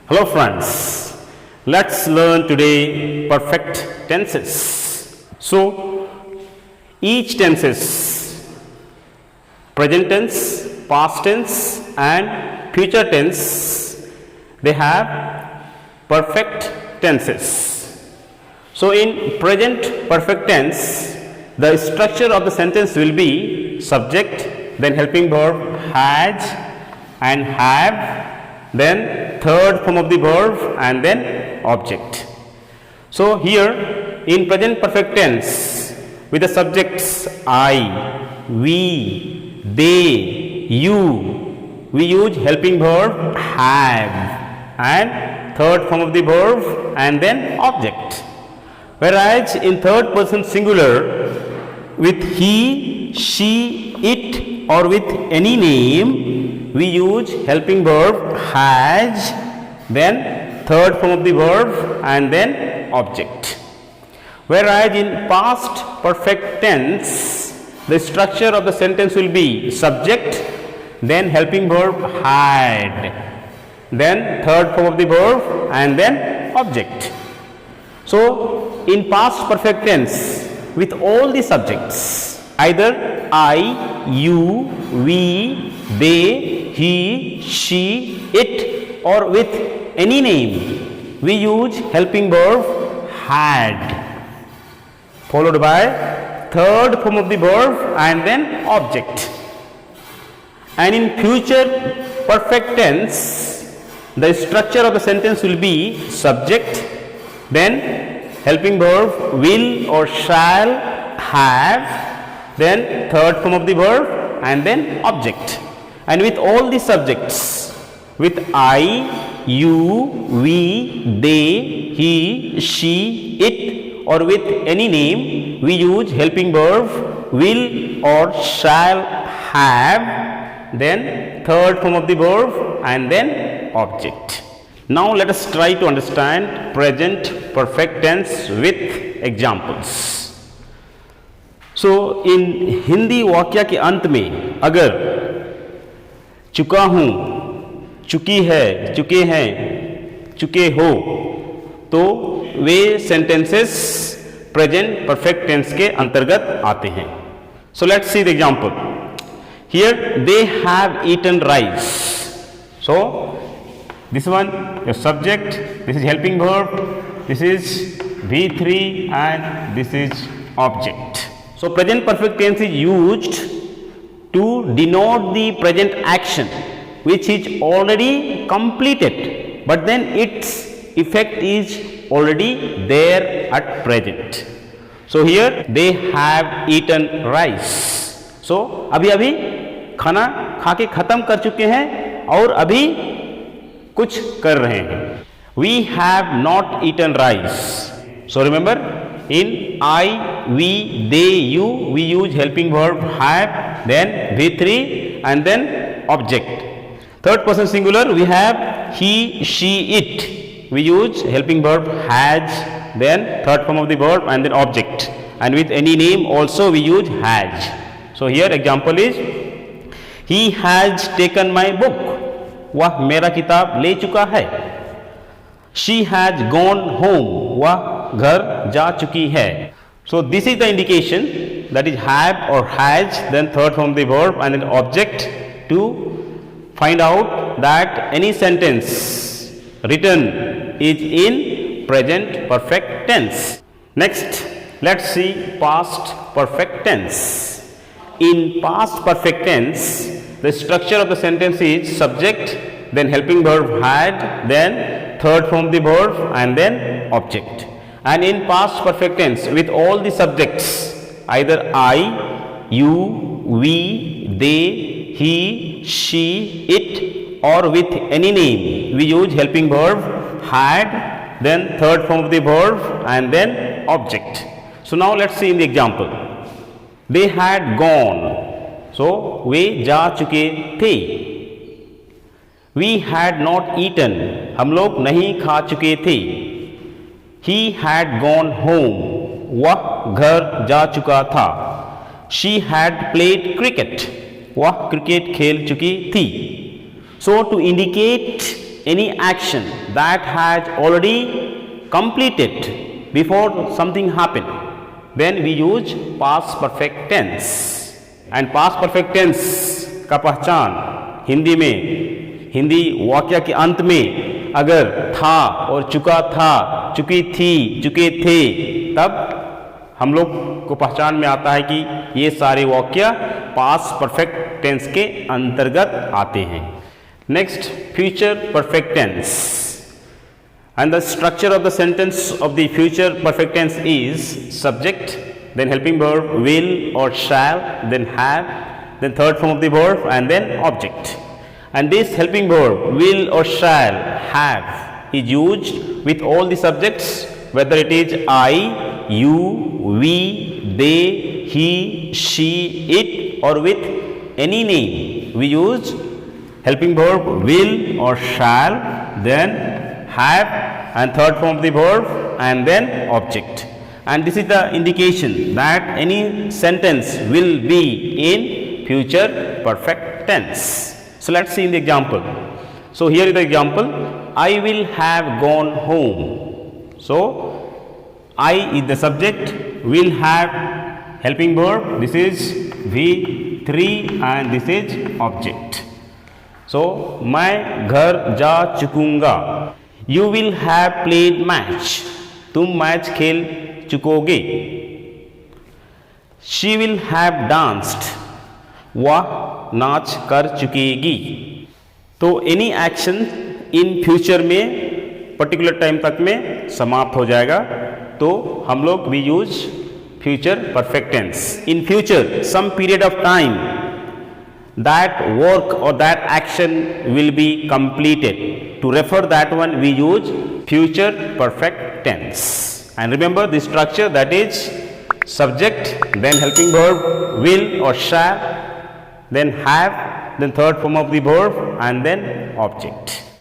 Hello friends, let's learn today perfect tenses. So each tenses, present tense, past tense and future tense, they have perfect tenses. So in present perfect tense, the structure of the sentence will be subject, then helping verb has and have, then third form of the verb and then object. So here in present perfect tense with the subjects I, we, they, you, we use helping verb have and third form of the verb and then object. Whereas in third person singular with he, she, it or with any name, we use helping verb has, then third form of the verb and then object. Whereas in past perfect tense, the structure of the sentence will be subject, then helping verb had, then third form of the verb and then object. So in past perfect tense with all the subjects, either I, you, we, they, he, she, it or with any name, we use helping verb had followed by third form of the verb and then object. And in future perfect tense, the structure of the sentence will be subject, then helping verb will or shall have, then third form of the verb and then object. And with all the subjects, with I, you, we, they, he, she, it or with any name, we use helping verb will or shall have, then third form of the verb and then object. Now let us try to understand present perfect tense with examples. So in Hindi वाक्य के अंत में अगर चुका हूँ, चुकी है, चुके हैं, चुके हो, तो वे सेंटेंसेस प्रेजेंट परफेक्ट टेंस के अंतर्गत आते हैं. So let's see the example. Here they have eaten rice. So this one your subject, this is helping verb, this is V3 and this is object. So present perfect tense is used to denote the present action which is already completed, but then its effect is already there at present. So here they have eaten rice. So अभी अभी खाना खा के खत्म कर चुके हैं और अभी कुछ कर रहे हैं. We have not eaten rice. So remember, in I, we, they, you, we use helping verb have, then V3 and then object. Third person singular, we have he, she, it. We use helping verb has, then third form of the verb and then object. And with any name also we use has. So here example is, he has taken my book. वह मेरा किताब ले चुका है. She has gone home. वह घर जा चुकी है. So this is the indication, that is have or has, then third form of the verb and then object, to find out that any sentence written is in present perfect tense. Next, let's see past perfect tense. In past perfect tense, the structure of the sentence is subject, then helping verb had, then third form of the verb and then object. And in past perfect tense with all the subjects, either I, you, we, they, he, she, it or with any name, we use helping verb had, then third form of the verb and then object. So now let's see in the example. They had gone. So वे जा चुके थे. We had not eaten. हम लोग नहीं खा चुके थे. He had gone home. वह घर जा चुका था. She had played cricket. वह क्रिकेट खेल चुकी थी. So to indicate any action that has already completed before something happened, then we use past perfect tense. And past perfect tense का पहचान हिंदी में, हिंदी वाक्य के अंत में अगर था और चुका था, चुकी थी, चुके थे, तब हम लोग को पहचान में आता है कि ये सारे वाक्य पास्ट परफेक्ट टेंस के अंतर्गत आते हैं. Next, future perfect tense. And the structure of the sentence of the future perfect tense is subject, then helping verb will or shall, then have, then third form of the verb, and then object. And this helping verb will or shall, have is used with all the subjects, whether it is I, you, we, they, he, she, it, or with any name. We use helping verb will or shall, then have, and third form of the verb, and then object. And this is the indication that any sentence will be in future perfect tense. So let's see in the example. So here is the example. I will have gone home. So I is the subject, will have helping verb, this is V3, and this is object. So मैं घर जा चुकूंगा. You will have played match. तुम match खेल चुकोगे. She will have danced. वह नाच कर चुकेगी. तो एनी एक्शन इन फ्यूचर में पर्टिकुलर टाइम तक में समाप्त हो जाएगा, तो हम लोग we use future perfect tense. In future some period of time that work or that action will be completed. To refer that one, we use future perfect tense. And remember the structure, that is subject, then helping verb will or shall, then have, then third form of the verb, and then object.